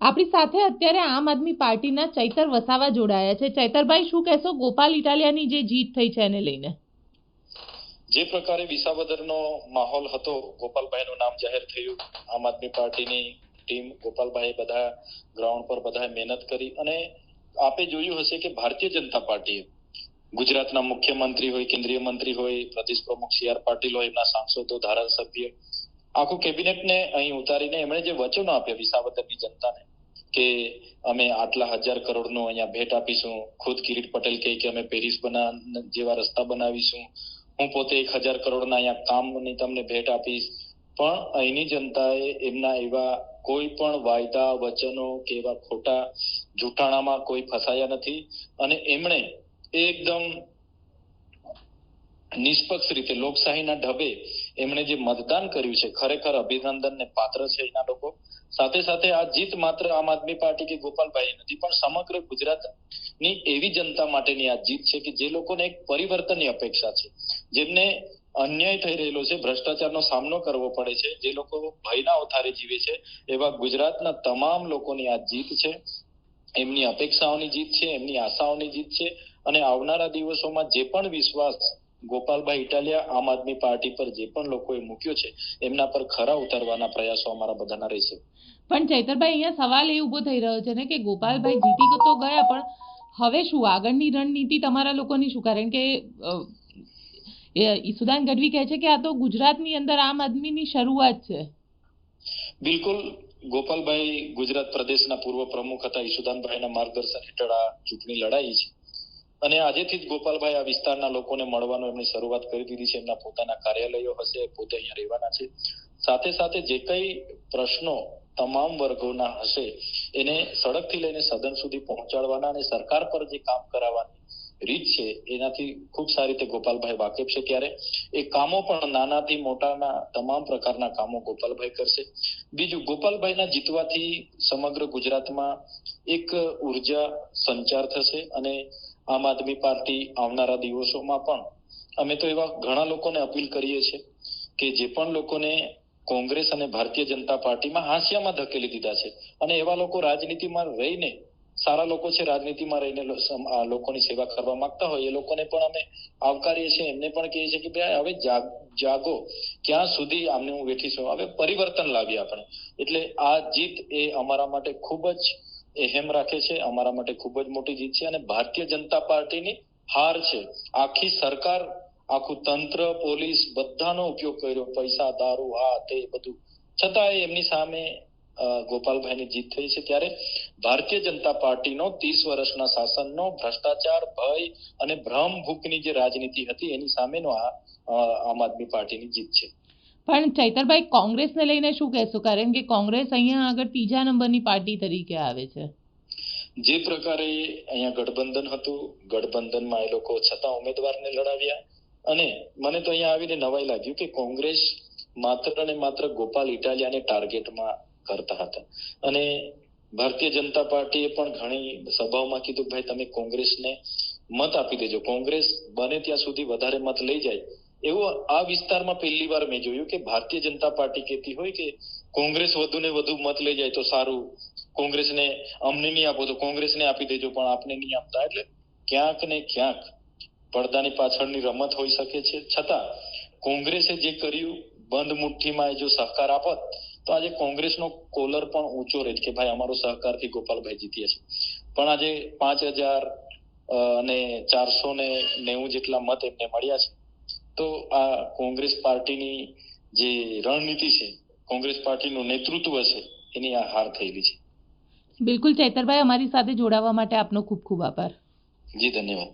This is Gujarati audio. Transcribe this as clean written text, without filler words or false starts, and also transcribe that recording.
આપણી સાથે અત્યારે આમ આદમી પાર્ટીના ચૈતર વસાવા જોડાયા છે। ચૈતરભાઈ, શું કહેશો ગોપાલ ઇટાલિયાની જે જીત થઈ છે એને લઈને? જે પ્રકારે વિસાવદરનો માહોલ હતો, ગોપાલભાઈનું નામ જાહેર થયું, આમ આદમી પાર્ટીની ટીમ, ગોપાલભાઈ બધા ગ્રાઉન્ડ પર બધા મહેનત કરી અને આપે જોયું હશે કે ભારતીય જનતા પાર્ટીએ ગુજરાતના મુખ્યમંત્રી હોય, કેન્દ્રીય મંત્રી હોય, પ્રદેશ પ્રમુખ સી આર પાટીલ હોય, એમના સાંસદો, ધારાસભ્ય, આખું કેબિનેટને અહીં ઉતારીને એમણે જે વચનો આપ્યા વિસાવદરની જનતાને કે અમે આટલા 1000 કરોડનું અહીંયા ભેટ આપીશું, ખુદ કિરીટ પટેલ કહે કે અમે પેરિસ જેવા રસ્તા બનાવીશું, હું પોતે 1000 કરોડના અહીંયા કામની તમને ભેટ આપીશ, પણ અહીંની જનતાએ એમના એવા કોઈ પણ વાયદા, વચનો કે એવા ખોટા જૂઠાણામાં કોઈ ફસાયા નથી અને એમણે એકદમ નિષ્પક્ષ રીતે લોકશાહીના ઢબે એમણે જે મતદાન કર્યું છે, ખરેખર અભિનંદનને પાત્ર છે એના લોકો। સાથે સાથે આ જીત માત્ર આમ આદમી પાર્ટી કે ગોપાલભાઈ નથી, પણ સમગ્ર ગુજરાતની એવી જનતા માટેની આ જીત છે કે જે લોકોને એક પરિવર્તનની અપેક્ષા છે, જેમને અન્યાય થઈ રહેલો છે, ભ્રષ્ટાચારનો સામનો કરવો પડે છે, જે લોકો ભયના ઓથારે જીવે છે, એવા ગુજરાતના તમામ લોકોની આ જીત છે, એમની અપેક્ષાઓની જીત છે, એમની આશાઓની જીત છે અને આવનારા દિવસોમાં જે પણ વિશ્વાસ ગોપાલભાઈ ઇટાલિયા આમ આદમી પાર્ટી પર જે પણ લોકોએ મૂક્યો છે એમના પર ખરા ઉતારવાના પ્રયાસો અમારા બધાના રહેશે। પણ ચૈતરભાઈ, અહીંયા સવાલ એ ઉભો થઈ રહ્યો છે ને કે ગોપાલભાઈ જીતી તો ગયા, પણ હવે શું આગળની રણનીતિ તમારા લોકોની શું? કારણ કે ઈસુદાન ગઢવી કહે છે કે આ તો ગુજરાતની અંદર આમ આદમીની શરૂઆત છે। બિલકુલ, ગોપાલભાઈ ગુજરાત પ્રદેશના પૂર્વ પ્રમુખ હતા, ઈસુદાનભાઈના માર્ગદર્શન હેઠળ આ ચૂંટણી લડાઈ છે અને આજેથી જ ગોપાલભાઈ આ વિસ્તારના લોકોને મળવાનો એમની શરૂઆત કરી દીધી છે। એમના પોતાના કાર્યાલયો હશે, પોતે અહીંયા રહેવાના છે। સાથે સાથે જે કઈ પ્રશ્નો તમામ વર્ગોના હશે એને સડકથી લઈને સદન સુધી પહોંચાડવાના અને સરકાર પર જે કામ કરાવવાની રીત છે એનાથી ખૂબ સારી રીતે ગોપાલભાઈ વાકેફ છે। ત્યારે એ કામો પણ નાનાથી મોટાના તમામ પ્રકારના કામો ગોપાલભાઈ કરશે। બીજું, ગોપાલભાઈના જીતવાથી સમગ્ર ગુજરાતમાં એક ઉર્જા સંચાર થશે અને આમ આદમી પાર્ટી આવનારા દિવસોમાં પણ અમે તો એવા ઘણા લોકોને અપીલ કરીએ છીએ કે જે પણ લોકોને કોંગ્રેસ અને ભારતીય જનતા પાર્ટીમાં હાંસિયામાં ધકેલી દીધા છે અને એવા લોકો રાજનીતિમાં રહીને, સારા લોકો છે, રાજનીતિમાં રહીને લોકોની સેવા કરવા માંગતા હોય, એ લોકોને પણ અમે આવકારીએ છીએ। એમને પણ કહીએ છીએ કે ભાઈ હવે જાગો, ક્યાં સુધી આમને હું બેઠીશું, હવે પરિવર્તન લાવીએ આપણે। એટલે આ જીત એ અમારા માટે ખૂબ જ અહેમ રાખે છે, અમારા માટે ખૂબ જ મોટી જીત છે અને ભારતીય જનતા પાર્ટીની હાર છે। આખી સરકાર, આખું તંત્ર, પોલીસ બધાનો ઉપયોગ કર્યો, પૈસા, દારૂ, આ તે બધું, છતાં એમની સામે ગોપાલભાઈની જીત થઈ છે। ત્યારે ભારતીય જનતા પાર્ટીનો 30 વર્ષના શાસનનો ભ્રષ્ટાચાર, ભય અને ભ્રમ ભૂકની જે રાજનીતિ હતી એની સામેનો આ આમ આદમી પાર્ટીની જીત છે। પણ ચૈતરભાઈ, કોંગ્રેસને લઈને શું કહેશો? કારણ કે કોંગ્રેસ અહીંયા આગળ 3જા નંબરની પાર્ટી તરીકે આવે છે। જે પ્રકારે અહીંયા ગઠબંધન હતું, ગઠબંધનમાં એ લોકો છતાં ઉમેદવારને લડાવ્યા અને મને તો અહીંયા આવીને નવાઈ લાગ્યું કે કોંગ્રેસ માત્ર ને માત્ર ગોપાલ ઇટાલિયાને ટાર્ગેટમાં કરતા હતા અને ભારતીય જનતા પાર્ટીએ પણ ઘણી સભાઓમાં કીધું ભાઈ તમે કોંગ્રેસને મત આપી દેજો, કોંગ્રેસ બને ત્યાં સુધી વધારે મત લઈ જાય। એવું આ વિસ્તારમાં પહેલી વાર મેં જોયું કે ભારતીય જનતા પાર્ટી કહેતી હોય કે કોંગ્રેસ વધુ ને વધુ મત લઈ જાય તો સારું, કોંગ્રેસને અમને નહીં આપો તો કોંગ્રેસને આપી દેજો પણ આપને નહીં આપતા। એટલે ક્યાંક ને ક્યાંક પડદાની પાછળની રમત હોઈ શકે છે, છતાં કોંગ્રેસે જે કર્યું, બંધ મુઠ્ઠીમાં જો સહકાર આપત તો આજે કોંગ્રેસનો કોલર પણ ઊંચો રહે કે ભાઈ અમારો સહકારથી ગોપાલભાઈ જીત્યા છે। પણ આજે 5000 અને 490 જેટલા મત એમને મળ્યા છે, તો આ કોંગ્રેસ પાર્ટીની જે રણનીતિ છે, કોંગ્રેસ પાર્ટીનું નેતૃત્વ છે, એની આ હાર થયેલી છે। બિલકુલ ચૈતરભાઈ, અમારી સાથે જોડાવા માટે આપનો ખૂબ ખૂબ આભાર। જી ધન્યવાદ।